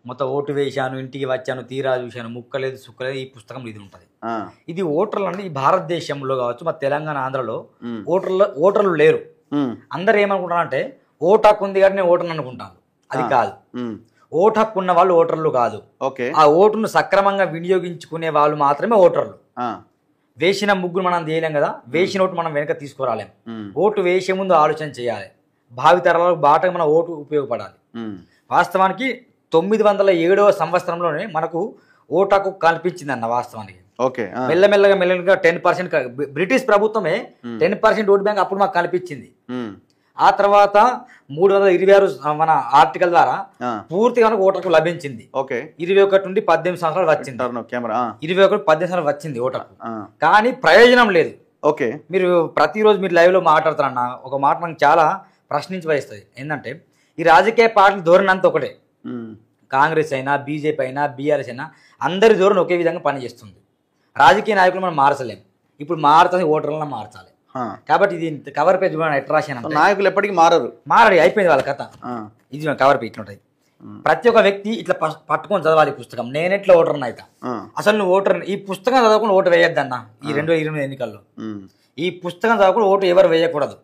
మొత్తం ఓటు వేశాను, ఇంటికి వచ్చాను, తీరా చూశాను, ముక్కలేదు సుక్కలేదు, ఈ పుస్తకంలో ఇది ఉంటుంది. ఇది ఓటర్లు అంటే ఈ భారతదేశంలో కావచ్చు, మా తెలంగాణ ఆంధ్రలో ఓటర్లు లేరు. అందరు ఏమనుకుంటారంటే ఓటు హక్కు ఉంది కాబట్టి నేను ఓటర్ని అనుకుంటాను. అది కాదు. ఓటు హక్కు ఉన్న వాళ్ళు ఓటర్లు కాదు. ఆ ఓటును సక్రమంగా వినియోగించుకునే వాళ్ళు మాత్రమే ఓటర్లు. వేసిన ముగ్గురు మనం చేయలేం కదా, వేసిన ఓటు మనం వెనక తీసుకురాలేం. ఓటు వేసే ముందు ఆలోచన చేయాలి. భావితరాలకు బాటగా మన ఓటు ఉపయోగపడాలి. వాస్తవానికి 907వ సంవత్సరంలోనే మనకు ఓటు హక్కు కల్పించింది అన్న. వాస్తవానికి మెల్లమెల్లగా 10% బ్రిటిష్ ప్రభుత్వమే 10% ఓటు బ్యాంక్ అప్పుడు మాకు కల్పించింది. ఆ తర్వాత 326 మన ఆర్టికల్ ద్వారా పూర్తిగా మనకు ఓటు హక్కు లభించింది. 21 నుండి 18 సంవత్సరాలు వచ్చింది. 21 18 సంవత్సరాలు వచ్చింది ఓటు హక్కు. కానీ ప్రయోజనం లేదు. మీరు ప్రతిరోజు మీరు లైవ్ లో మాట్లాడతారన్న ఒక మాట మనకు చాలా ప్రశ్నించి వహిస్తుంది. ఏంటంటే ఈ రాజకీయ పార్టీల ధోరణి అంతా ఒకటే. కాంగ్రెస్ అయినా, బీజేపీ అయినా, బీఆర్ఎస్ అయినా అందరి ధోరణి ఒకే విధంగా పనిచేస్తుంది. రాజకీయ నాయకులు మనం మార్చలేం. ఇప్పుడు మారుతుంది, ఓటర్లను మార్చాలి. కాబట్టి ఇది కవర్ పేజ్ ఎట్లా రాశాను, నాయకులు ఎప్పటికీ మారరు. అయిపోయింది వాళ్ళ కథ. ఇది కవర్ పేజ్ ఇట్లుంటది. ప్రతి ఒక్క వ్యక్తి ఇట్లా పట్టుకొని చదవాలి పుస్తకం. నేనెట్లా ఓటర్ని అయితే అసలు నువ్వు ఓటర్ ఈ పుస్తకం చదవకుండా ఓటు వేయొద్దన్న. ఈ 2028 ఎన్నికల్లో ఈ పుస్తకం చదవకుండా ఓటు ఎవరు వేయకూడదు.